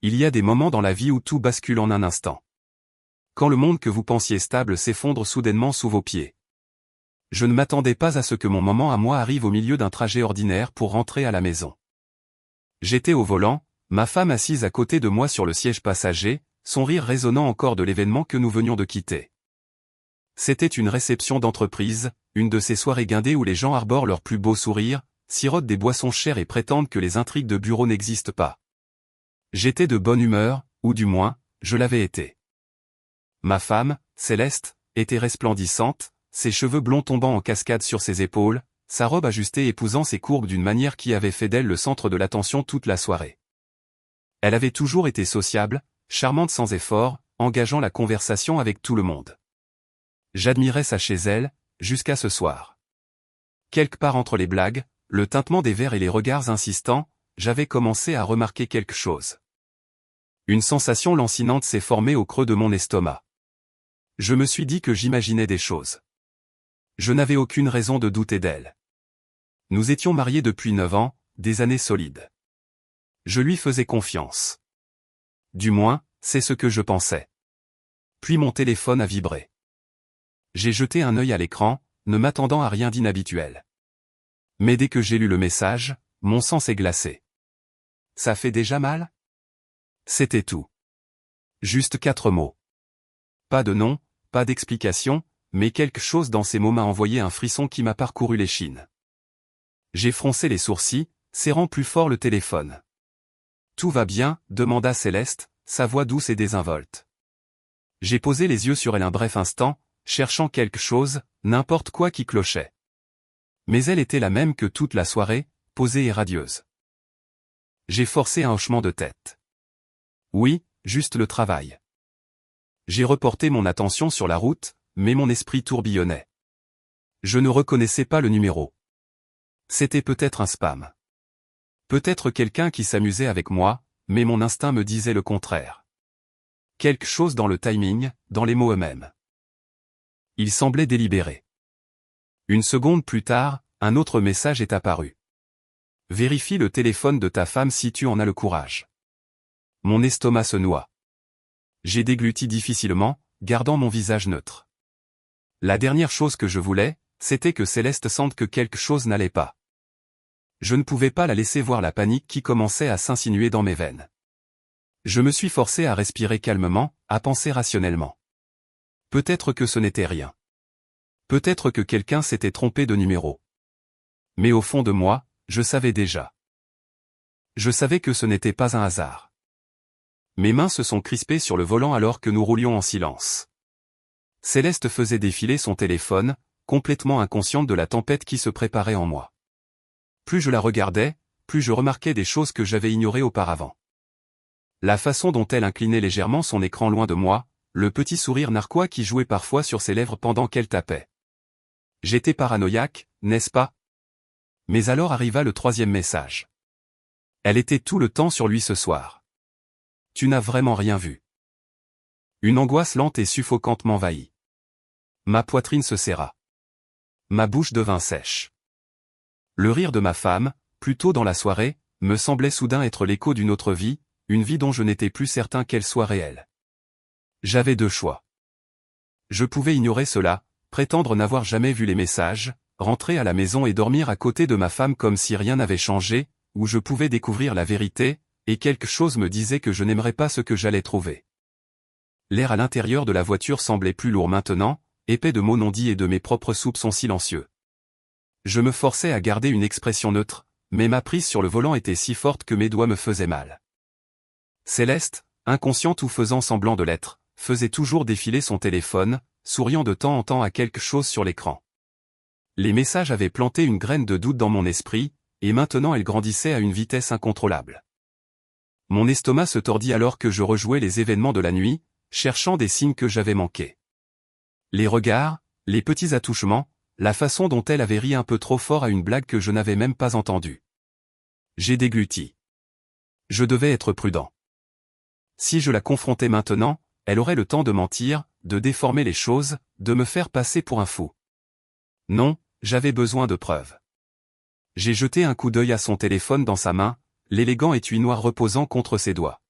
Il y a des moments dans la vie où tout bascule en un instant. Quand le monde que vous pensiez stable s'effondre soudainement sous vos pieds. Je ne m'attendais pas à ce que mon moment à moi arrive au milieu d'un trajet ordinaire pour rentrer à la maison. J'étais au volant, ma femme assise à côté de moi sur le siège passager, son rire résonnant encore de l'événement que nous venions de quitter. C'était une réception d'entreprise, une de ces soirées guindées où les gens arborent leur plus beau sourire, sirotent des boissons chères et prétendent que les intrigues de bureau n'existent pas. J'étais de bonne humeur, ou du moins, je l'avais été. Ma femme, Céleste, était resplendissante, ses cheveux blonds tombant en cascade sur ses épaules, sa robe ajustée épousant ses courbes d'une manière qui avait fait d'elle le centre de l'attention toute la soirée. Elle avait toujours été sociable, charmante sans effort, engageant la conversation avec tout le monde. J'admirais ça chez elle, jusqu'à ce soir. Quelque part entre les blagues, le tintement des verres et les regards insistants, j'avais commencé à remarquer quelque chose. Une sensation lancinante s'est formée au creux de mon estomac. Je me suis dit que j'imaginais des choses. Je n'avais aucune raison de douter d'elle. Nous étions mariés depuis 9 ans, des années solides. Je lui faisais confiance. Du moins, c'est ce que je pensais. Puis mon téléphone a vibré. J'ai jeté un œil à l'écran, ne m'attendant à rien d'inhabituel. Mais dès que j'ai lu le message, mon sang s'est glacé. Ça fait déjà mal? C'était tout. Juste 4 mots. Pas de nom, pas d'explication, mais quelque chose dans ces mots m'a envoyé un frisson qui m'a parcouru l'échine. J'ai froncé les sourcils, serrant plus fort le téléphone. Tout va bien, demanda Céleste, sa voix douce et désinvolte. J'ai posé les yeux sur elle un bref instant, cherchant quelque chose, n'importe quoi qui clochait. Mais elle était la même que toute la soirée, posée et radieuse. J'ai forcé un hochement de tête. Oui, juste le travail. J'ai reporté mon attention sur la route, mais mon esprit tourbillonnait. Je ne reconnaissais pas le numéro. C'était peut-être un spam. Peut-être quelqu'un qui s'amusait avec moi, mais mon instinct me disait le contraire. Quelque chose dans le timing, dans les mots eux-mêmes. Il semblait délibéré. Une seconde plus tard, un autre message est apparu. Vérifie le téléphone de ta femme si tu en as le courage. Mon estomac se noie. J'ai dégluti difficilement, gardant mon visage neutre. La dernière chose que je voulais, c'était que Céleste sente que quelque chose n'allait pas. Je ne pouvais pas la laisser voir la panique qui commençait à s'insinuer dans mes veines. Je me suis forcé à respirer calmement, à penser rationnellement. Peut-être que ce n'était rien. Peut-être que quelqu'un s'était trompé de numéro. Mais au fond de moi, je savais déjà. Je savais que ce n'était pas un hasard. Mes mains se sont crispées sur le volant alors que nous roulions en silence. Céleste faisait défiler son téléphone, complètement inconsciente de la tempête qui se préparait en moi. Plus je la regardais, plus je remarquais des choses que j'avais ignorées auparavant. La façon dont elle inclinait légèrement son écran loin de moi, le petit sourire narquois qui jouait parfois sur ses lèvres pendant qu'elle tapait. J'étais paranoïaque, n'est-ce pas? Mais alors arriva le 3e message. Elle était tout le temps sur lui ce soir. Tu n'as vraiment rien vu. Une angoisse lente et suffocante m'envahit. Ma poitrine se serra. Ma bouche devint sèche. Le rire de ma femme, plus tôt dans la soirée, me semblait soudain être l'écho d'une autre vie, une vie dont je n'étais plus certain qu'elle soit réelle. J'avais 2 choix. Je pouvais ignorer cela, prétendre n'avoir jamais vu les messages, rentrer à la maison et dormir à côté de ma femme comme si rien n'avait changé, ou je pouvais découvrir la vérité, et quelque chose me disait que je n'aimerais pas ce que j'allais trouver. L'air à l'intérieur de la voiture semblait plus lourd maintenant, épais de mots non dits et de mes propres soupçons silencieux. Je me forçais à garder une expression neutre, mais ma prise sur le volant était si forte que mes doigts me faisaient mal. Céleste, inconsciente ou faisant semblant de l'être, faisait toujours défiler son téléphone, souriant de temps en temps à quelque chose sur l'écran. Les messages avaient planté une graine de doute dans mon esprit, et maintenant elle grandissait à une vitesse incontrôlable. Mon estomac se tordit alors que je rejouais les événements de la nuit, cherchant des signes que j'avais manqués. Les regards, les petits attouchements, la façon dont elle avait ri un peu trop fort à une blague que je n'avais même pas entendue. J'ai dégluti. Je devais être prudent. Si je la confrontais maintenant, elle aurait le temps de mentir, de déformer les choses, de me faire passer pour un fou. Non, j'avais besoin de preuves. J'ai jeté un coup d'œil à son téléphone dans sa main, l'élégant étui noir reposant contre ses doigts.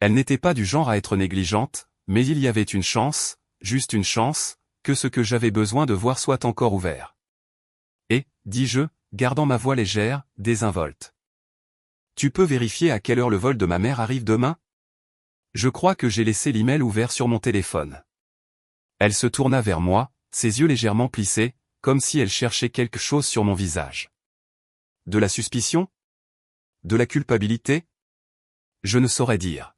Elle n'était pas du genre à être négligente, mais il y avait une chance, juste une chance, que ce que j'avais besoin de voir soit encore ouvert. Et, dis-je, gardant ma voix légère, désinvolte. Tu peux vérifier à quelle heure le vol de ma mère arrive demain? Je crois que j'ai laissé l'email ouvert sur mon téléphone. Elle se tourna vers moi, ses yeux légèrement plissés, comme si elle cherchait quelque chose sur mon visage. De la suspicion? De la culpabilité? Je ne saurais dire.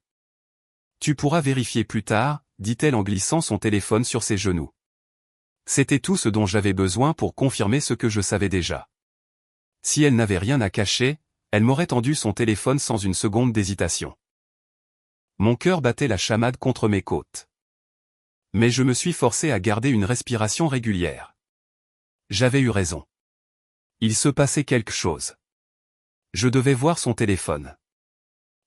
Tu pourras vérifier plus tard, dit-elle en glissant son téléphone sur ses genoux. C'était tout ce dont j'avais besoin pour confirmer ce que je savais déjà. Si elle n'avait rien à cacher, elle m'aurait tendu son téléphone sans une seconde d'hésitation. Mon cœur battait la chamade contre mes côtes. Mais je me suis forcé à garder une respiration régulière. J'avais eu raison. Il se passait quelque chose. Je devais voir son téléphone.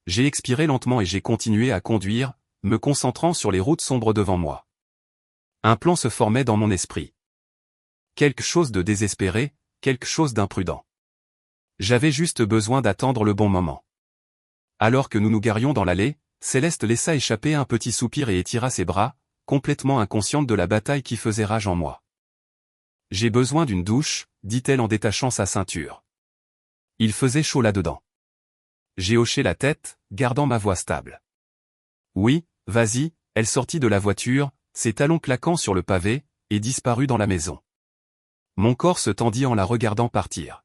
J'ai expiré lentement et j'ai continué à conduire, me concentrant sur les routes sombres devant moi. Un plan se formait dans mon esprit. Quelque chose de désespéré, quelque chose d'imprudent. J'avais juste besoin d'attendre le bon moment. Alors que nous nous garions dans l'allée, Céleste laissa échapper un petit soupir et étira ses bras, complètement inconsciente de la bataille qui faisait rage en moi. J'ai besoin d'une douche, dit-elle en détachant sa ceinture. Il faisait chaud là-dedans. J'ai hoché la tête, gardant ma voix stable. Oui, vas-y, elle sortit de la voiture, ses talons claquant sur le pavé, et disparut dans la maison. Mon corps se tendit en la regardant partir.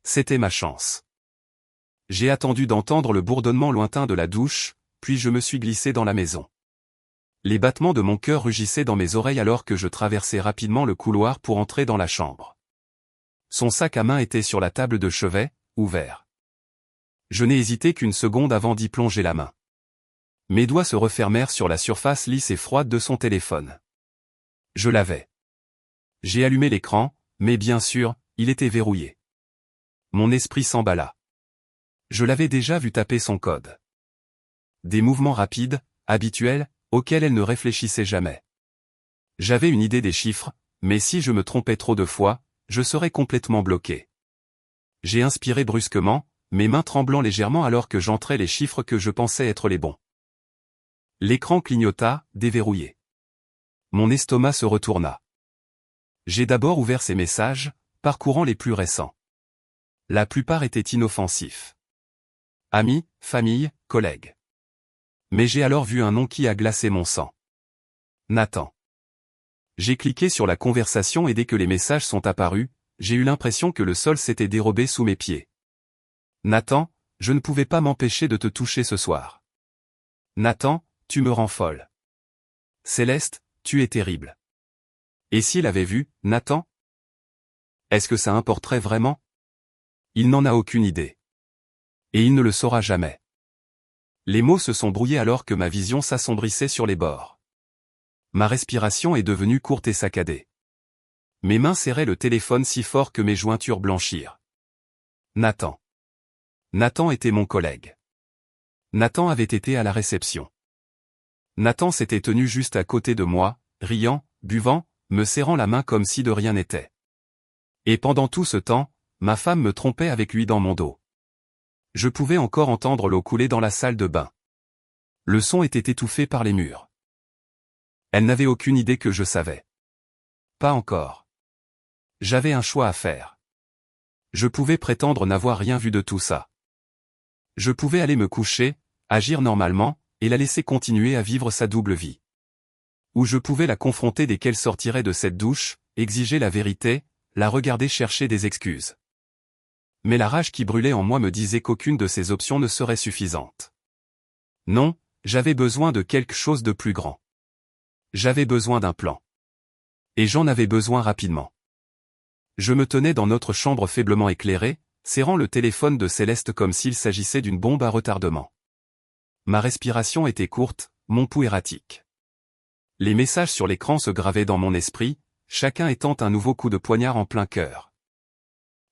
C'était ma chance. J'ai attendu d'entendre le bourdonnement lointain de la douche, puis je me suis glissé dans la maison. Les battements de mon cœur rugissaient dans mes oreilles alors que je traversais rapidement le couloir pour entrer dans la chambre. Son sac à main était sur la table de chevet, ouvert. Je n'ai hésité qu'une seconde avant d'y plonger la main. Mes doigts se refermèrent sur la surface lisse et froide de son téléphone. Je l'avais. J'ai allumé l'écran, mais bien sûr, il était verrouillé. Mon esprit s'emballa. Je l'avais déjà vu taper son code. Des mouvements rapides, habituels, auxquels elle ne réfléchissait jamais. J'avais une idée des chiffres, mais si je me trompais trop de fois, je serais complètement bloqué. J'ai inspiré brusquement, mes mains tremblant légèrement alors que j'entrais les chiffres que je pensais être les bons. L'écran clignota, déverrouillé. Mon estomac se retourna. J'ai d'abord ouvert ces messages, parcourant les plus récents. La plupart étaient inoffensifs. Amis, famille, collègues. Mais j'ai alors vu un nom qui a glacé mon sang. Nathan. J'ai cliqué sur la conversation et dès que les messages sont apparus, j'ai eu l'impression que le sol s'était dérobé sous mes pieds. Nathan, je ne pouvais pas m'empêcher de te toucher ce soir. Nathan, tu me rends folle. Céleste, tu es terrible. Et s'il avait vu, Nathan? Est-ce que ça importerait vraiment? Il n'en a aucune idée. Et il ne le saura jamais. Les mots se sont brouillés alors que ma vision s'assombrissait sur les bords. Ma respiration est devenue courte et saccadée. Mes mains serraient le téléphone si fort que mes jointures blanchirent. Nathan. Nathan était mon collègue. Nathan avait été à la réception. Nathan s'était tenu juste à côté de moi, riant, buvant, me serrant la main comme si de rien n'était. Et pendant tout ce temps, ma femme me trompait avec lui dans mon dos. Je pouvais encore entendre l'eau couler dans la salle de bain. Le son était étouffé par les murs. Elle n'avait aucune idée que je savais. Pas encore. J'avais un choix à faire. Je pouvais prétendre n'avoir rien vu de tout ça. Je pouvais aller me coucher, agir normalement, et la laisser continuer à vivre sa double vie. Ou je pouvais la confronter dès qu'elle sortirait de cette douche, exiger la vérité, la regarder chercher des excuses. Mais la rage qui brûlait en moi me disait qu'aucune de ces options ne serait suffisante. Non, j'avais besoin de quelque chose de plus grand. J'avais besoin d'un plan. Et j'en avais besoin rapidement. Je me tenais dans notre chambre faiblement éclairée, serrant le téléphone de Céleste comme s'il s'agissait d'une bombe à retardement. Ma respiration était courte, mon pouls erratique. Les messages sur l'écran se gravaient dans mon esprit, chacun étant un nouveau coup de poignard en plein cœur.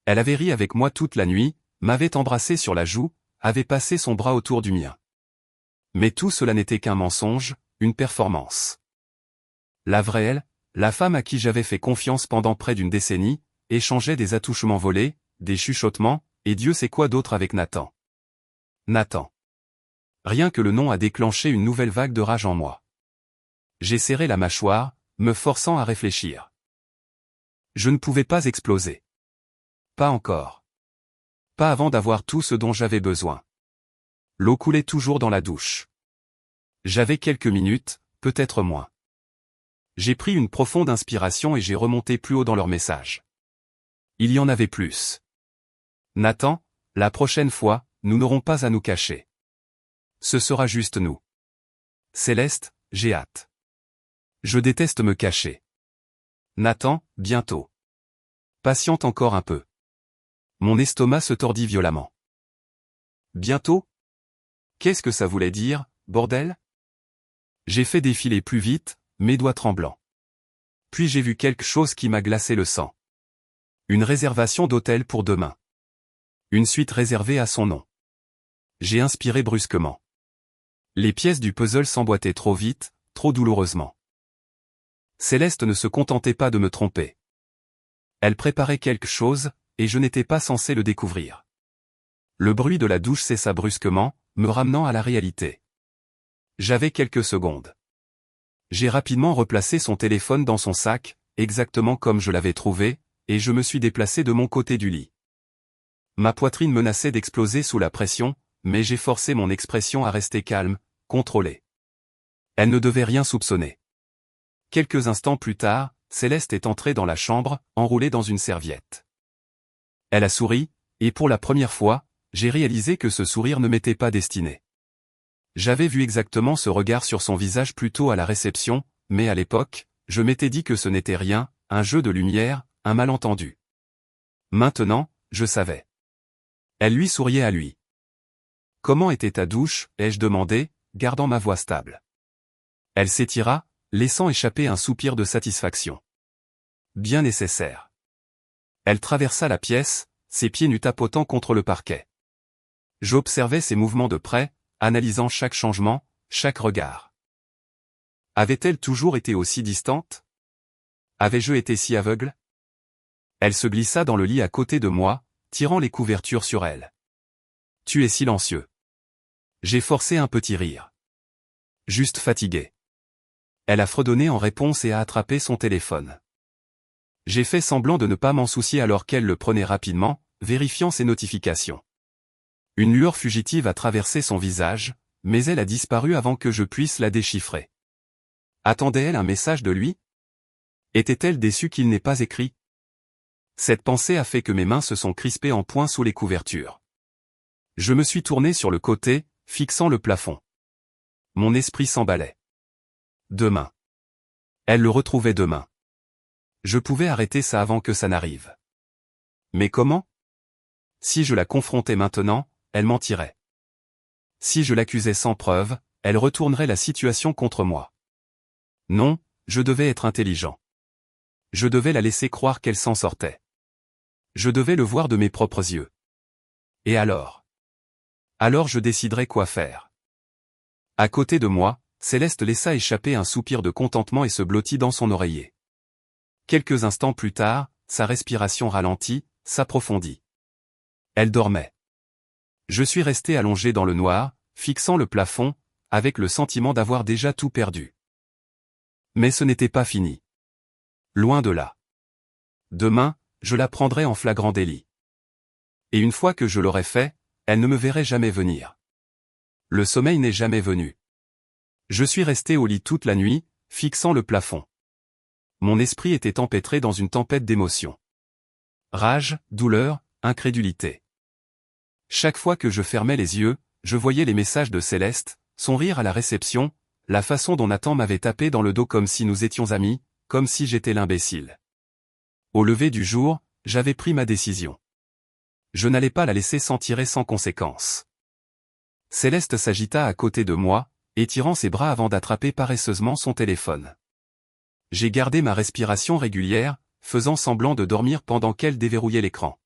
Elle avait ri avec moi toute la nuit, m'avait embrassé sur la joue, avait passé son bras autour du mien. Mais tout cela n'était qu'un mensonge, une performance. La vraie elle, la femme à qui j'avais fait confiance pendant près d'une décennie, échangeait des attouchements volés, des chuchotements, et Dieu sait quoi d'autre avec Nathan. Nathan. Rien que le nom a déclenché une nouvelle vague de rage en moi. J'ai serré la mâchoire, me forçant à réfléchir. Je ne pouvais pas exploser. Pas encore. Pas avant d'avoir tout ce dont j'avais besoin. L'eau coulait toujours dans la douche. J'avais quelques minutes, peut-être moins. J'ai pris une profonde inspiration et j'ai remonté plus haut dans leur message. Il y en avait plus. Nathan, la prochaine fois, nous n'aurons pas à nous cacher. Ce sera juste nous. Céleste, j'ai hâte. Je déteste me cacher. Nathan, bientôt. Patiente encore un peu. Mon estomac se tordit violemment. Bientôt? Qu'est-ce que ça voulait dire, bordel? J'ai fait défiler plus vite, mes doigts tremblants. Puis j'ai vu quelque chose qui m'a glacé le sang. Une réservation d'hôtel pour demain. Une suite réservée à son nom. J'ai inspiré brusquement. Les pièces du puzzle s'emboîtaient trop vite, trop douloureusement. Céleste ne se contentait pas de me tromper. Elle préparait quelque chose, et je n'étais pas censé le découvrir. Le bruit de la douche cessa brusquement, me ramenant à la réalité. J'avais quelques secondes. J'ai rapidement replacé son téléphone dans son sac, exactement comme je l'avais trouvé, et je me suis déplacé de mon côté du lit. Ma poitrine menaçait d'exploser sous la pression, mais j'ai forcé mon expression à rester calme, contrôlée. Elle ne devait rien soupçonner. Quelques instants plus tard, Céleste est entrée dans la chambre, enroulée dans une serviette. Elle a souri, et pour la première fois, j'ai réalisé que ce sourire ne m'était pas destiné. J'avais vu exactement ce regard sur son visage plus tôt à la réception, mais à l'époque, je m'étais dit que ce n'était rien, un jeu de lumière, un malentendu. Maintenant, je savais. Elle lui souriait à lui. « Comment était ta douche ?» ai-je demandé, gardant ma voix stable. Elle s'étira, laissant échapper un soupir de satisfaction. Bien nécessaire. Elle traversa la pièce, ses pieds nus tapotant contre le parquet. J'observais ses mouvements de près, analysant chaque changement, chaque regard. Avait-elle toujours été aussi distante? Avais-je été si aveugle? Elle se glissa dans le lit à côté de moi, tirant les couvertures sur elle. Tu es silencieux. J'ai forcé un petit rire. Juste fatigué. Elle a fredonné en réponse et a attrapé son téléphone. J'ai fait semblant de ne pas m'en soucier alors qu'elle le prenait rapidement, vérifiant ses notifications. Une lueur fugitive a traversé son visage, mais elle a disparu avant que je puisse la déchiffrer. Attendait-elle un message de lui? Était-elle déçue qu'il n'ait pas écrit? Cette pensée a fait que mes mains se sont crispées en poing sous les couvertures. Je me suis tourné sur le côté, fixant le plafond. Mon esprit s'emballait. Demain. Elle le retrouvait demain. Je pouvais arrêter ça avant que ça n'arrive. Mais comment? Si je la confrontais maintenant, elle mentirait. Si je l'accusais sans preuve, elle retournerait la situation contre moi. Non, je devais être intelligent. Je devais la laisser croire qu'elle s'en sortait. Je devais le voir de mes propres yeux. Et alors? Alors je déciderais quoi faire. À côté de moi, Céleste laissa échapper un soupir de contentement et se blottit dans son oreiller. Quelques instants plus tard, sa respiration ralentit, s'approfondit. Elle dormait. Je suis resté allongé dans le noir, fixant le plafond, avec le sentiment d'avoir déjà tout perdu. Mais ce n'était pas fini. Loin de là. Demain, je la prendrai en flagrant délit. Et une fois que je l'aurai fait, elle ne me verrait jamais venir. Le sommeil n'est jamais venu. Je suis resté au lit toute la nuit, fixant le plafond. Mon esprit était empêtré dans une tempête d'émotions. Rage, douleur, incrédulité. Chaque fois que je fermais les yeux, je voyais les messages de Céleste, son rire à la réception, la façon dont Nathan m'avait tapé dans le dos comme si nous étions amis, comme si j'étais l'imbécile. Au lever du jour, j'avais pris ma décision. Je n'allais pas la laisser s'en tirer sans conséquence. Céleste s'agita à côté de moi, étirant ses bras avant d'attraper paresseusement son téléphone. J'ai gardé ma respiration régulière, faisant semblant de dormir pendant qu'elle déverrouillait l'écran.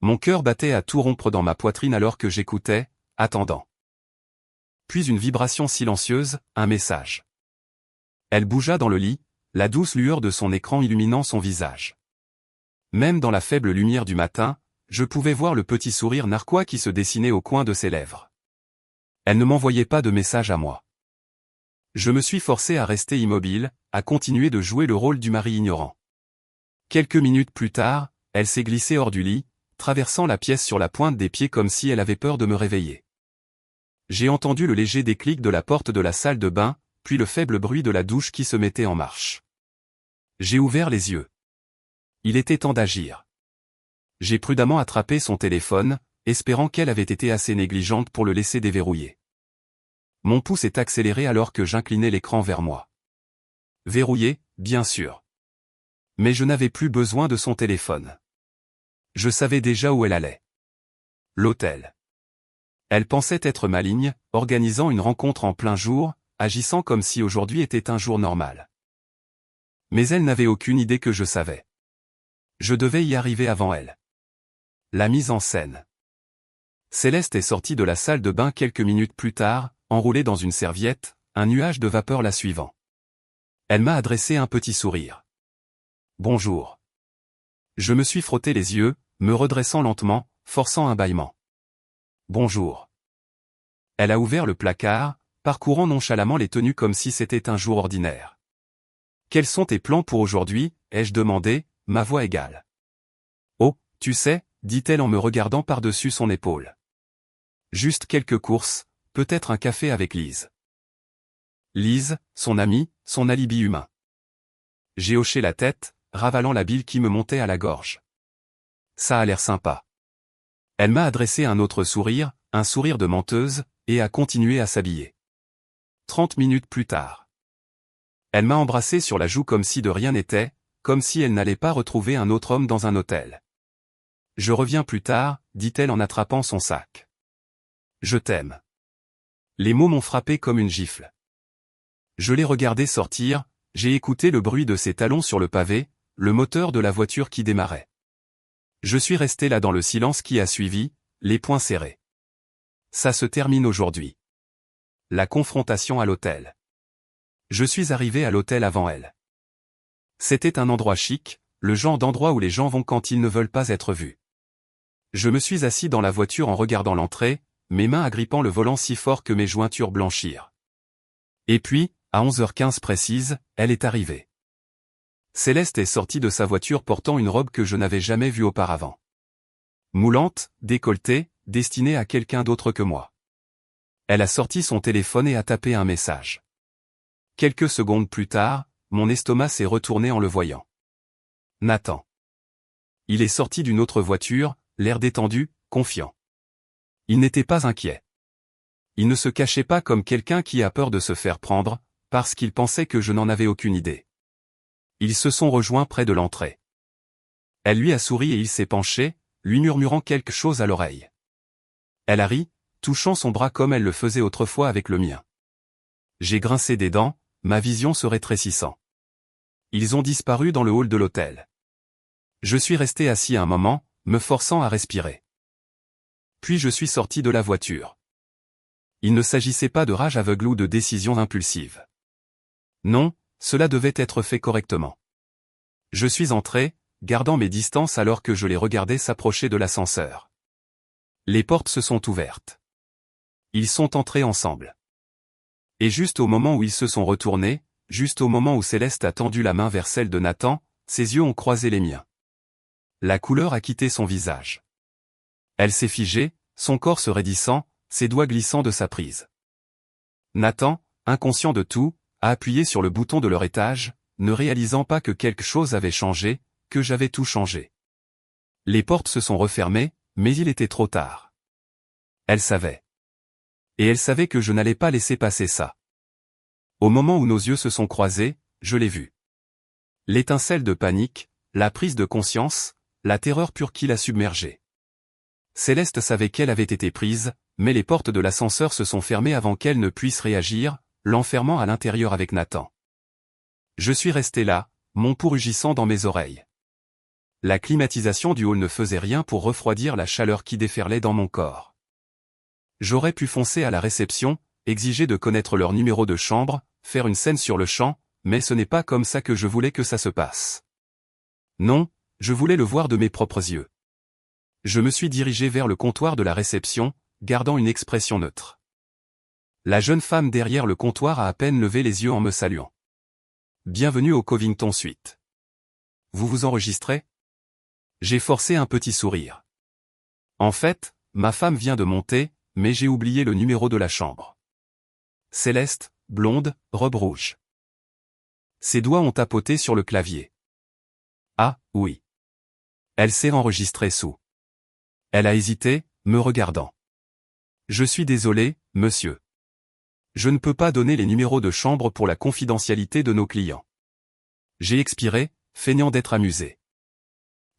Mon cœur battait à tout rompre dans ma poitrine alors que j'écoutais, attendant. Puis une vibration silencieuse, un message. Elle bougea dans le lit, la douce lueur de son écran illuminant son visage. Même dans la faible lumière du matin, je pouvais voir le petit sourire narquois qui se dessinait au coin de ses lèvres. Elle ne m'envoyait pas de message à moi. Je me suis forcé à rester immobile, à continuer de jouer le rôle du mari ignorant. Quelques minutes plus tard, elle s'est glissée hors du lit, traversant la pièce sur la pointe des pieds comme si elle avait peur de me réveiller. J'ai entendu le léger déclic de la porte de la salle de bain, puis le faible bruit de la douche qui se mettait en marche. J'ai ouvert les yeux. Il était temps d'agir. J'ai prudemment attrapé son téléphone, espérant qu'elle avait été assez négligente pour le laisser déverrouiller. Mon pouce est accéléré alors que j'inclinais l'écran vers moi. Verrouillé, bien sûr. Mais je n'avais plus besoin de son téléphone. Je savais déjà où elle allait. L'hôtel. Elle pensait être maligne, organisant une rencontre en plein jour, agissant comme si aujourd'hui était un jour normal. Mais elle n'avait aucune idée que je savais. Je devais y arriver avant elle. La mise en scène. Céleste est sortie de la salle de bain quelques minutes plus tard, enroulée dans une serviette, un nuage de vapeur la suivant. Elle m'a adressé un petit sourire. Bonjour. Je me suis frotté les yeux, me redressant lentement, forçant un bâillement. Bonjour. Elle a ouvert le placard, parcourant nonchalamment les tenues comme si c'était un jour ordinaire. Quels sont tes plans pour aujourd'hui, ai-je demandé, ma voix égale. Oh, tu sais, dit-elle en me regardant par-dessus son épaule. Juste quelques courses, peut-être un café avec Lise. Lise, son amie, son alibi humain. J'ai hoché la tête, ravalant la bile qui me montait à la gorge. Ça a l'air sympa. Elle m'a adressé un autre sourire, un sourire de menteuse, et a continué à s'habiller. 30 minutes plus tard. Elle m'a embrassé sur la joue comme si de rien n'était, comme si elle n'allait pas retrouver un autre homme dans un hôtel. Je reviens plus tard, dit-elle en attrapant son sac. Je t'aime. Les mots m'ont frappé comme une gifle. Je l'ai regardé sortir, j'ai écouté le bruit de ses talons sur le pavé, le moteur de la voiture qui démarrait. Je suis resté là dans le silence qui a suivi, les poings serrés. Ça se termine aujourd'hui. La confrontation à l'hôtel. Je suis arrivé à l'hôtel avant elle. C'était un endroit chic, le genre d'endroit où les gens vont quand ils ne veulent pas être vus. Je me suis assis dans la voiture en regardant l'entrée, mes mains agrippant le volant si fort que mes jointures blanchirent. Et puis, à 11h15 précise, elle est arrivée. Céleste est sortie de sa voiture portant une robe que je n'avais jamais vue auparavant. Moulante, décolletée, destinée à quelqu'un d'autre que moi. Elle a sorti son téléphone et a tapé un message. Quelques secondes plus tard, mon estomac s'est retourné en le voyant. Nathan. Il est sorti d'une autre voiture, l'air détendu, confiant. Il n'était pas inquiet. Il ne se cachait pas comme quelqu'un qui a peur de se faire prendre, parce qu'il pensait que je n'en avais aucune idée. Ils se sont rejoints près de l'entrée. Elle lui a souri et il s'est penché, lui murmurant quelque chose à l'oreille. Elle a ri, touchant son bras comme elle le faisait autrefois avec le mien. J'ai grincé des dents, ma vision se rétrécissant. Ils ont disparu dans le hall de l'hôtel. Je suis resté assis un moment, me forçant à respirer. Puis je suis sorti de la voiture. Il ne s'agissait pas de rage aveugle ou de décision impulsive. Non, cela devait être fait correctement. Je suis entré, gardant mes distances alors que je les regardais s'approcher de l'ascenseur. Les portes se sont ouvertes. Ils sont entrés ensemble. Et juste au moment où ils se sont retournés, juste au moment où Céleste a tendu la main vers celle de Nathan, ses yeux ont croisé les miens. La couleur a quitté son visage. Elle s'est figée, son corps se raidissant, ses doigts glissant de sa prise. Nathan, inconscient de tout, a appuyé sur le bouton de leur étage, ne réalisant pas que quelque chose avait changé, que j'avais tout changé. Les portes se sont refermées, mais il était trop tard. Elle savait. Et elle savait que je n'allais pas laisser passer ça. Au moment où nos yeux se sont croisés, je l'ai vu. L'étincelle de panique, la prise de conscience, la terreur pure qui l'a submergée. Céleste savait qu'elle avait été prise, mais les portes de l'ascenseur se sont fermées avant qu'elle ne puisse réagir, l'enfermant à l'intérieur avec Nathan. Je suis resté là, mon pouls rugissant dans mes oreilles. La climatisation du hall ne faisait rien pour refroidir la chaleur qui déferlait dans mon corps. J'aurais pu foncer à la réception, exiger de connaître leur numéro de chambre, faire une scène sur le champ, mais ce n'est pas comme ça que je voulais que ça se passe. Non, je voulais le voir de mes propres yeux. Je me suis dirigé vers le comptoir de la réception, gardant une expression neutre. La jeune femme derrière le comptoir a à peine levé les yeux en me saluant. Bienvenue au Covington Suite. Vous vous enregistrez? J'ai forcé un petit sourire. En fait, ma femme vient de monter, mais j'ai oublié le numéro de la chambre. Céleste, blonde, robe rouge. Ses doigts ont tapoté sur le clavier. Ah, oui. Elle s'est enregistrée sous. Elle a hésité, me regardant. Je suis désolé, monsieur. Je ne peux pas donner les numéros de chambre pour la confidentialité de nos clients. J'ai expiré, feignant d'être amusé.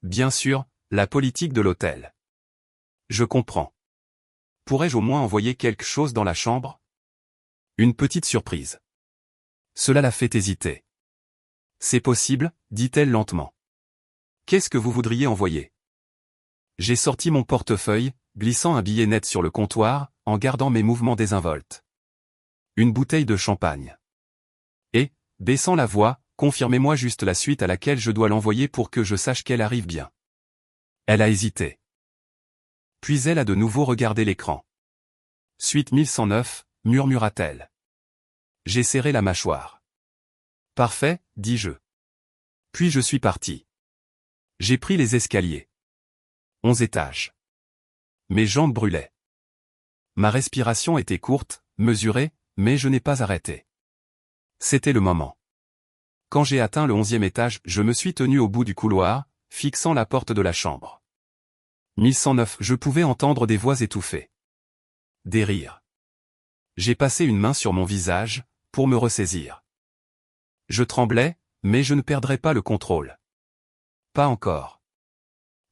Bien sûr, la politique de l'hôtel. Je comprends. Pourrais-je au moins envoyer quelque chose dans la chambre? Une petite surprise. Cela l'a fait hésiter. C'est possible, dit-elle lentement. Qu'est-ce que vous voudriez envoyer? J'ai sorti mon portefeuille, glissant un billet net sur le comptoir, en gardant mes mouvements désinvoltes. Une bouteille de champagne. Et, baissant la voix, confirmez-moi juste la suite à laquelle je dois l'envoyer pour que je sache qu'elle arrive bien. Elle a hésité. Puis elle a de nouveau regardé l'écran. Suite 1109, murmura-t-elle. J'ai serré la mâchoire. Parfait, dis-je. Puis je suis parti. J'ai pris les escaliers. 11 étages. Mes jambes brûlaient. Ma respiration était courte, mesurée, mais je n'ai pas arrêté. C'était le moment. Quand j'ai atteint le 11e étage, je me suis tenu au bout du couloir, fixant la porte de la chambre. 1109, je pouvais entendre des voix étouffées. Des rires. J'ai passé une main sur mon visage, pour me ressaisir. Je tremblais, mais je ne perdrais pas le contrôle. Pas encore.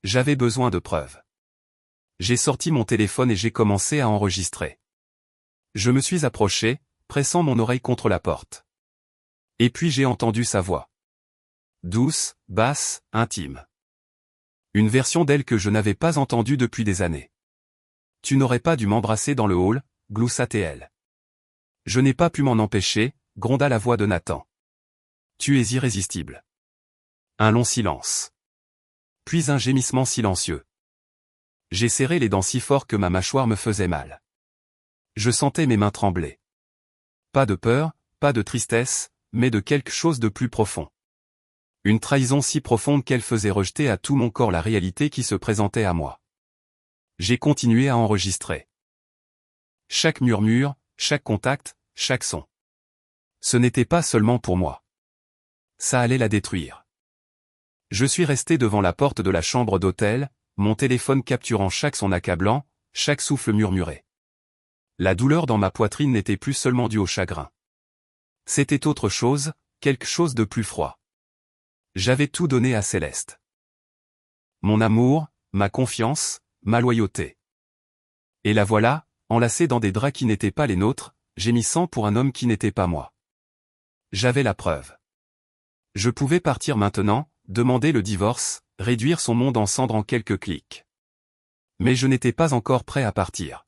J'avais besoin de preuves. J'ai sorti mon téléphone et j'ai commencé à enregistrer. Je me suis approché, pressant mon oreille contre la porte. Et puis j'ai entendu sa voix. Douce, basse, intime. Une version d'elle que je n'avais pas entendue depuis des années. Tu n'aurais pas dû m'embrasser dans le hall, gloussa-t-elle. Je n'ai pas pu m'en empêcher, gronda la voix de Nathan. Tu es irrésistible. Un long silence. Puis un gémissement silencieux. J'ai serré les dents si fort que ma mâchoire me faisait mal. Je sentais mes mains trembler. Pas de peur, pas de tristesse, mais de quelque chose de plus profond. Une trahison si profonde qu'elle faisait rejeter à tout mon corps la réalité qui se présentait à moi. J'ai continué à enregistrer. Chaque murmure, chaque contact, chaque son. Ce n'était pas seulement pour moi. Ça allait la détruire. Je suis resté devant la porte de la chambre d'hôtel, mon téléphone capturant chaque son accablant, chaque souffle murmuré. La douleur dans ma poitrine n'était plus seulement due au chagrin. C'était autre chose, quelque chose de plus froid. J'avais tout donné à Céleste. Mon amour, ma confiance, ma loyauté. Et la voilà, enlacée dans des draps qui n'étaient pas les nôtres, gémissant pour un homme qui n'était pas moi. J'avais la preuve. Je pouvais partir maintenant, demander le divorce, réduire son monde en cendres en quelques clics. Mais je n'étais pas encore prêt à partir.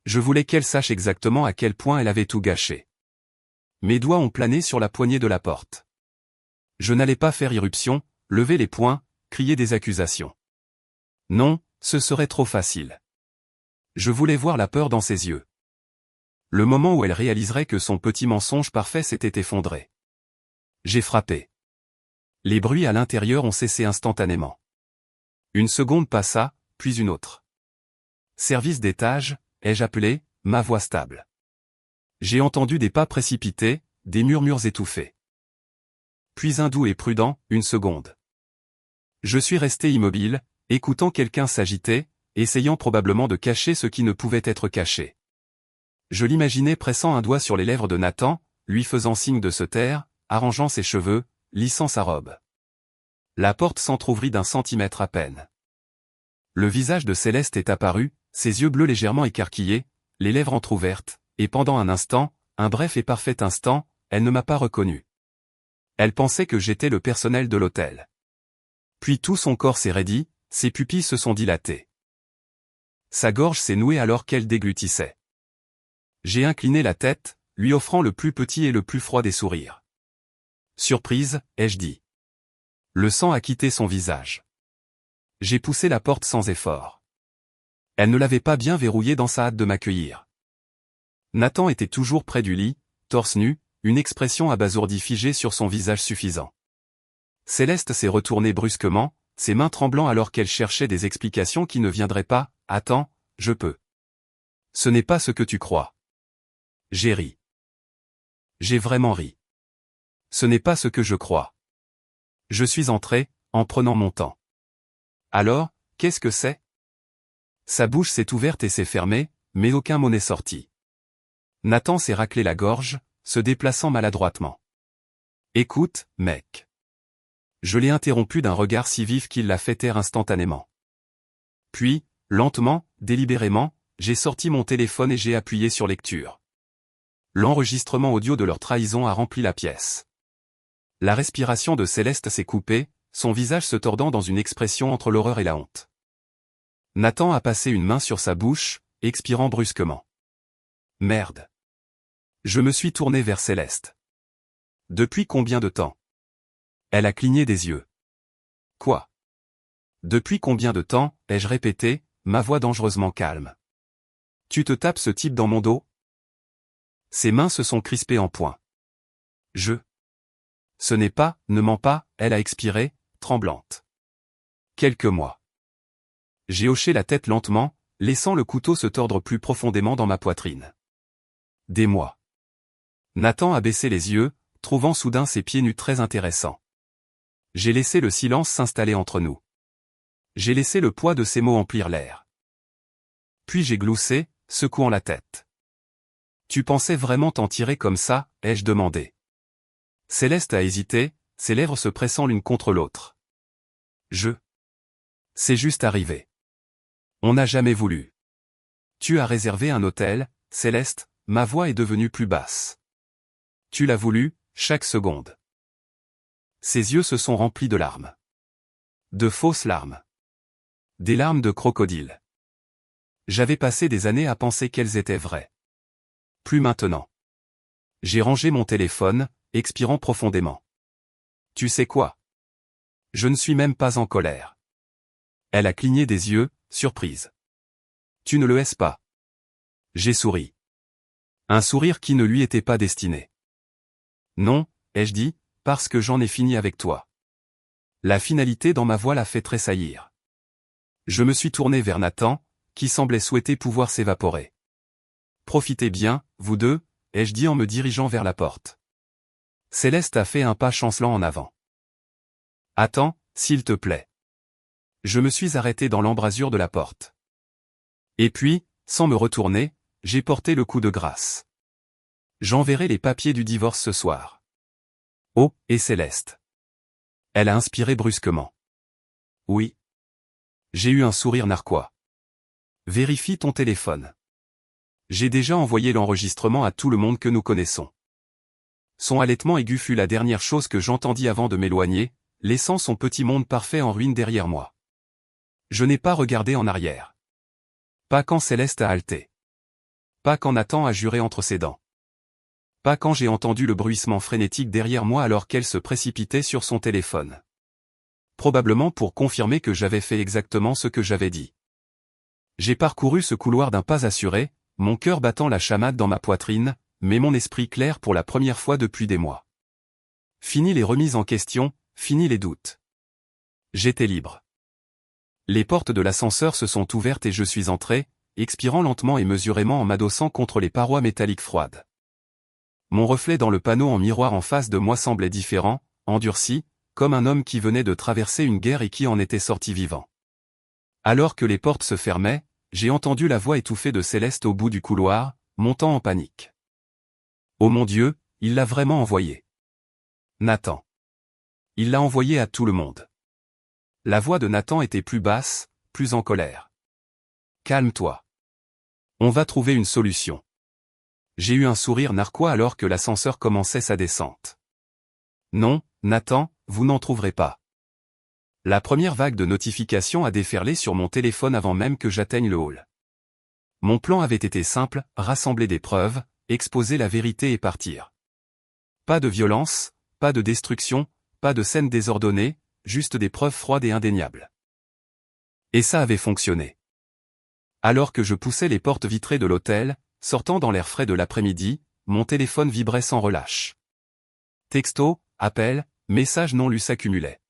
Je voulais qu'elle sache exactement à quel point elle avait tout gâché. Mes doigts ont plané sur la poignée de la porte. Je n'allais pas faire irruption, lever les poings, crier des accusations. Non, ce serait trop facile. Je voulais voir la peur dans ses yeux. Le moment où elle réaliserait que son petit mensonge parfait s'était effondré. J'ai frappé. Les bruits à l'intérieur ont cessé instantanément. Une seconde passa, puis une autre. Service d'étage, ai-je appelé, ma voix stable. J'ai entendu des pas précipités, des murmures étouffés. Puis un doux et prudent, une seconde. Je suis resté immobile, écoutant quelqu'un s'agiter, essayant probablement de cacher ce qui ne pouvait être caché. Je l'imaginais pressant un doigt sur les lèvres de Nathan, lui faisant signe de se taire, arrangeant ses cheveux, lissant sa robe. La porte s'entr'ouvrit d'un centimètre à peine. Le visage de Céleste est apparu, ses yeux bleus légèrement écarquillés, les lèvres entr'ouvertes, et pendant un instant, un bref et parfait instant, elle ne m'a pas reconnu. Elle pensait que j'étais le personnel de l'hôtel. Puis tout son corps s'est raidi, ses pupilles se sont dilatées. Sa gorge s'est nouée alors qu'elle déglutissait. J'ai incliné la tête, lui offrant le plus petit et le plus froid des sourires. Surprise, ai-je dit. Le sang a quitté son visage. J'ai poussé la porte sans effort. Elle ne l'avait pas bien verrouillée dans sa hâte de m'accueillir. Nathan était toujours près du lit, torse nu, une expression abasourdie figée sur son visage suffisant. Céleste s'est retournée brusquement, ses mains tremblant alors qu'elle cherchait des explications qui ne viendraient pas. « Attends, je peux. » « Ce n'est pas ce que tu crois. » J'ai ri. J'ai vraiment ri. Ce n'est pas ce que je crois. Je suis entré, en prenant mon temps. Alors, qu'est-ce que c'est? Sa bouche s'est ouverte et s'est fermée, mais aucun mot n'est sorti. Nathan s'est raclé la gorge, se déplaçant maladroitement. Écoute, mec. Je l'ai interrompu d'un regard si vif qu'il l'a fait taire instantanément. Puis, lentement, délibérément, j'ai sorti mon téléphone et j'ai appuyé sur lecture. L'enregistrement audio de leur trahison a rempli la pièce. La respiration de Céleste s'est coupée, son visage se tordant dans une expression entre l'horreur et la honte. Nathan a passé une main sur sa bouche, expirant brusquement. Merde. Je me suis tourné vers Céleste. Depuis combien de temps? Elle a cligné des yeux. Quoi? Depuis combien de temps, ai-je répété, ma voix dangereusement calme. Tu te tapes ce type dans mon dos? Ses mains se sont crispées en poing. Ce n'est pas, ne mens pas, elle a expiré, tremblante. Quelques mois. J'ai hoché la tête lentement, laissant le couteau se tordre plus profondément dans ma poitrine. Des mois. Nathan a baissé les yeux, trouvant soudain ses pieds nus très intéressants. J'ai laissé le silence s'installer entre nous. J'ai laissé le poids de ses mots emplir l'air. Puis j'ai gloussé, secouant la tête. Tu pensais vraiment t'en tirer comme ça, ai-je demandé. Céleste a hésité, ses lèvres se pressant l'une contre l'autre. C'est juste arrivé. On n'a jamais voulu. Tu as réservé un hôtel, Céleste, ma voix est devenue plus basse. Tu l'as voulu, chaque seconde. Ses yeux se sont remplis de larmes. De fausses larmes. Des larmes de crocodile. J'avais passé des années à penser qu'elles étaient vraies. Plus maintenant. J'ai rangé mon téléphone, expirant profondément. Tu sais quoi? Je ne suis même pas en colère. Elle a cligné des yeux, surprise. Tu ne le es pas. J'ai souri. Un sourire qui ne lui était pas destiné. Non, ai-je dit, parce que j'en ai fini avec toi. La finalité dans ma voix l'a fait tressaillir. Je me suis tourné vers Nathan, qui semblait souhaiter pouvoir s'évaporer. Profitez bien, vous deux, ai-je dit en me dirigeant vers la porte. Céleste a fait un pas chancelant en avant. Attends, s'il te plaît. Je me suis arrêté dans l'embrasure de la porte. Et puis, sans me retourner, j'ai porté le coup de grâce. J'enverrai les papiers du divorce ce soir. Oh, et Céleste. Elle a inspiré brusquement. Oui. J'ai eu un sourire narquois. Vérifie ton téléphone. J'ai déjà envoyé l'enregistrement à tout le monde que nous connaissons. Son halètement aigu fut la dernière chose que j'entendis avant de m'éloigner, laissant son petit monde parfait en ruine derrière moi. Je n'ai pas regardé en arrière. Pas quand Céleste a halté. Pas quand Nathan a juré entre ses dents. Pas quand j'ai entendu le bruissement frénétique derrière moi alors qu'elle se précipitait sur son téléphone. Probablement pour confirmer que j'avais fait exactement ce que j'avais dit. J'ai parcouru ce couloir d'un pas assuré, mon cœur battant la chamade dans ma poitrine, mais mon esprit clair pour la première fois depuis des mois. Fini les remises en question, fini les doutes. J'étais libre. Les portes de l'ascenseur se sont ouvertes et je suis entré, expirant lentement et mesurément en m'adossant contre les parois métalliques froides. Mon reflet dans le panneau en miroir en face de moi semblait différent, endurci, comme un homme qui venait de traverser une guerre et qui en était sorti vivant. Alors que les portes se fermaient, j'ai entendu la voix étouffée de Céleste au bout du couloir, montant en panique. Oh mon Dieu, il l'a vraiment envoyé. Nathan. Il l'a envoyé à tout le monde. La voix de Nathan était plus basse, plus en colère. Calme-toi. On va trouver une solution. J'ai eu un sourire narquois alors que l'ascenseur commençait sa descente. Non, Nathan, vous n'en trouverez pas. La première vague de notifications a déferlé sur mon téléphone avant même que j'atteigne le hall. Mon plan avait été simple, rassembler des preuves, exposer la vérité et partir. Pas de violence, pas de destruction, pas de scène désordonnée, juste des preuves froides et indéniables. Et ça avait fonctionné. Alors que je poussais les portes vitrées de l'hôtel, sortant dans l'air frais de l'après-midi, mon téléphone vibrait sans relâche. Texto, appel, messages non lus s'accumulaient.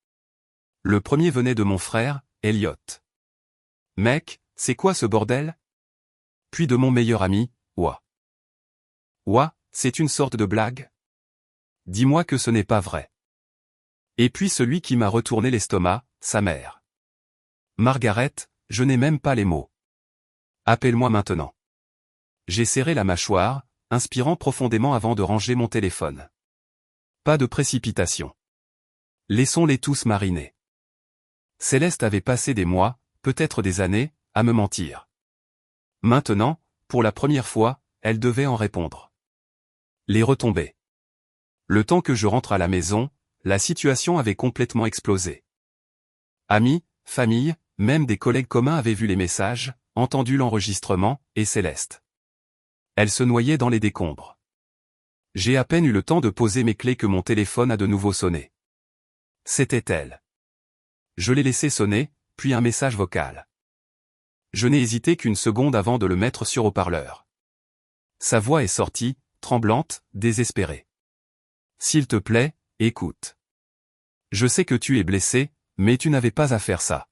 Le premier venait de mon frère, Elliot. Mec, c'est quoi ce bordel? Puis de mon meilleur ami, Ouah. Ouah, c'est une sorte de blague? Dis-moi que ce n'est pas vrai. Et puis celui qui m'a retourné l'estomac, sa mère. Margaret, je n'ai même pas les mots. Appelle-moi maintenant. J'ai serré la mâchoire, inspirant profondément avant de ranger mon téléphone. Pas de précipitation. Laissons-les tous mariner. Céleste avait passé des mois, peut-être des années, à me mentir. Maintenant, pour la première fois, elle devait en répondre. Les retombées. Le temps que je rentre à la maison, la situation avait complètement explosé. Amis, famille, même des collègues communs avaient vu les messages, entendu l'enregistrement, et Céleste. Elle se noyait dans les décombres. J'ai à peine eu le temps de poser mes clés que mon téléphone a de nouveau sonné. C'était elle. Je l'ai laissé sonner, puis un message vocal. Je n'ai hésité qu'une seconde avant de le mettre sur haut-parleur. Sa voix est sortie, tremblante, désespérée. S'il te plaît, écoute. Je sais que tu es blessé, mais tu n'avais pas à faire ça.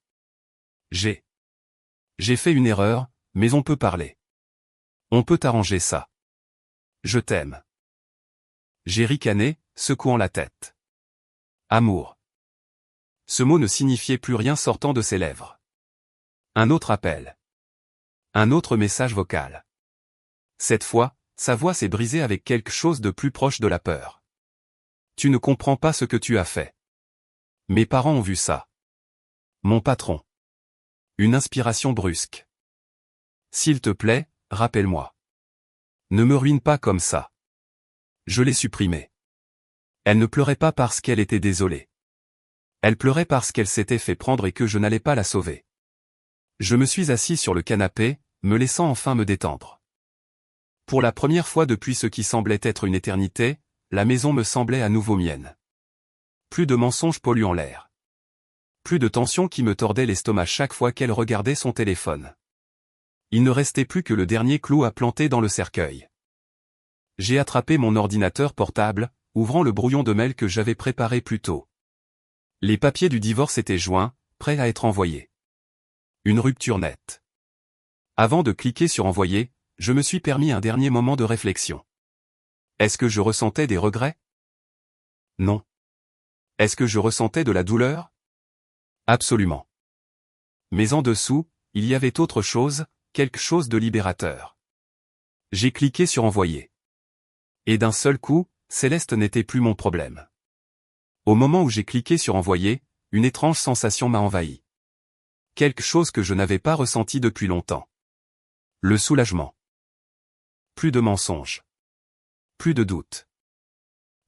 J'ai fait une erreur, mais on peut parler. On peut arranger ça. Je t'aime. J'ai ricané, secouant la tête. Amour. Ce mot ne signifiait plus rien sortant de ses lèvres. Un autre appel. Un autre message vocal. Cette fois, sa voix s'est brisée avec quelque chose de plus proche de la peur. Tu ne comprends pas ce que tu as fait. Mes parents ont vu ça. Mon patron. Une inspiration brusque. S'il te plaît, rappelle-moi. Ne me ruine pas comme ça. Je l'ai supprimée. Elle ne pleurait pas parce qu'elle était désolée. Elle pleurait parce qu'elle s'était fait prendre et que je n'allais pas la sauver. Je me suis assis sur le canapé, me laissant enfin me détendre. Pour la première fois depuis ce qui semblait être une éternité, la maison me semblait à nouveau mienne. Plus de mensonges polluant l'air. Plus de tensions qui me tordaient l'estomac chaque fois qu'elle regardait son téléphone. Il ne restait plus que le dernier clou à planter dans le cercueil. J'ai attrapé mon ordinateur portable, ouvrant le brouillon de mail que j'avais préparé plus tôt. Les papiers du divorce étaient joints, prêts à être envoyés. Une rupture nette. Avant de cliquer sur envoyer, je me suis permis un dernier moment de réflexion. Est-ce que je ressentais des regrets? Non. Est-ce que je ressentais de la douleur? Absolument. Mais en dessous, il y avait autre chose, quelque chose de libérateur. J'ai cliqué sur envoyer. Et d'un seul coup, Céleste n'était plus mon problème. Au moment où j'ai cliqué sur envoyer, une étrange sensation m'a envahi. Quelque chose que je n'avais pas ressenti depuis longtemps. Le soulagement. Plus de mensonges. Plus de doutes.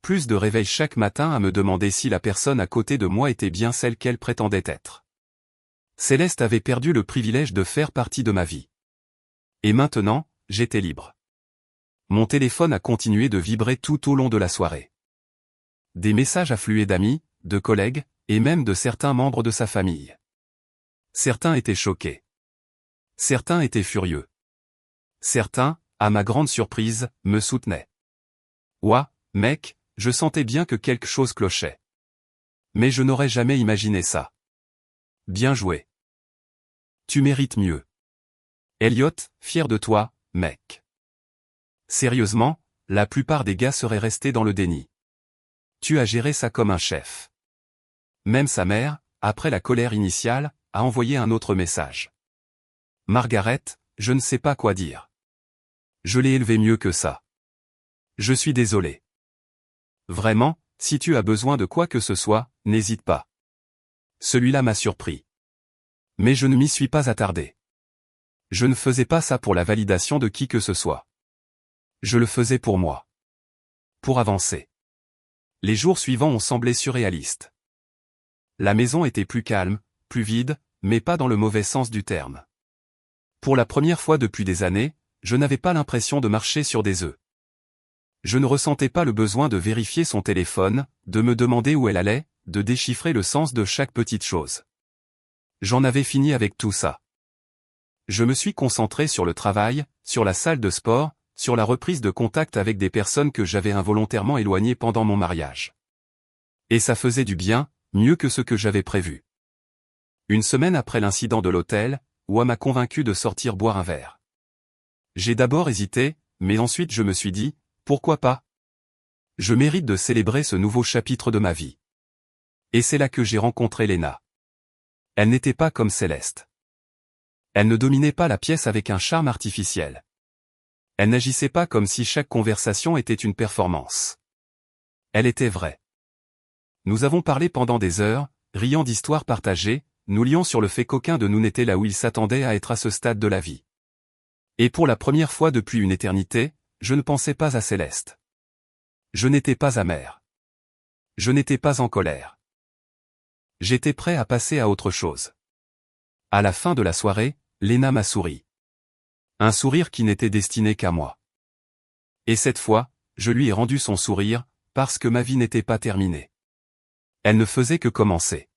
Plus de réveil chaque matin à me demander si la personne à côté de moi était bien celle qu'elle prétendait être. Céleste avait perdu le privilège de faire partie de ma vie. Et maintenant, j'étais libre. Mon téléphone a continué de vibrer tout au long de la soirée. Des messages affluaient d'amis, de collègues, et même de certains membres de sa famille. Certains étaient choqués. Certains étaient furieux. Certains, à ma grande surprise, me soutenaient. Ouah, mec, je sentais bien que quelque chose clochait. Mais je n'aurais jamais imaginé ça. Bien joué. Tu mérites mieux. Elliot, fier de toi, mec. Sérieusement, la plupart des gars seraient restés dans le déni. Tu as géré ça comme un chef. Même sa mère, après la colère initiale, a envoyé un autre message. Margaret, je ne sais pas quoi dire. Je l'ai élevé mieux que ça. Je suis désolé. Vraiment, si tu as besoin de quoi que ce soit, n'hésite pas. Celui-là m'a surpris. Mais je ne m'y suis pas attardé. Je ne faisais pas ça pour la validation de qui que ce soit. Je le faisais pour moi. Pour avancer. Les jours suivants ont semblé surréalistes. La maison était plus calme, plus vide, mais pas dans le mauvais sens du terme. Pour la première fois depuis des années, je n'avais pas l'impression de marcher sur des œufs. Je ne ressentais pas le besoin de vérifier son téléphone, de me demander où elle allait, de déchiffrer le sens de chaque petite chose. J'en avais fini avec tout ça. Je me suis concentré sur le travail, sur la salle de sport, sur la reprise de contact avec des personnes que j'avais involontairement éloignées pendant mon mariage. Et ça faisait du bien, mieux que ce que j'avais prévu. Une semaine après l'incident de l'hôtel, Oua m'a convaincu de sortir boire un verre. J'ai d'abord hésité, mais ensuite je me suis dit, pourquoi pas? Je mérite de célébrer ce nouveau chapitre de ma vie. Et c'est là que j'ai rencontré Léna. Elle n'était pas comme Céleste. Elle ne dominait pas la pièce avec un charme artificiel. Elle n'agissait pas comme si chaque conversation était une performance. Elle était vraie. Nous avons parlé pendant des heures, riant d'histoires partagées, nous liant sur le fait qu'aucun de nous n'était là où il s'attendait à être à ce stade de la vie. Et pour la première fois depuis une éternité, je ne pensais pas à Céleste. Je n'étais pas amer. Je n'étais pas en colère. J'étais prêt à passer à autre chose. À la fin de la soirée, Léna m'a souri. Un sourire qui n'était destiné qu'à moi. Et cette fois, je lui ai rendu son sourire, parce que ma vie n'était pas terminée. Elle ne faisait que commencer.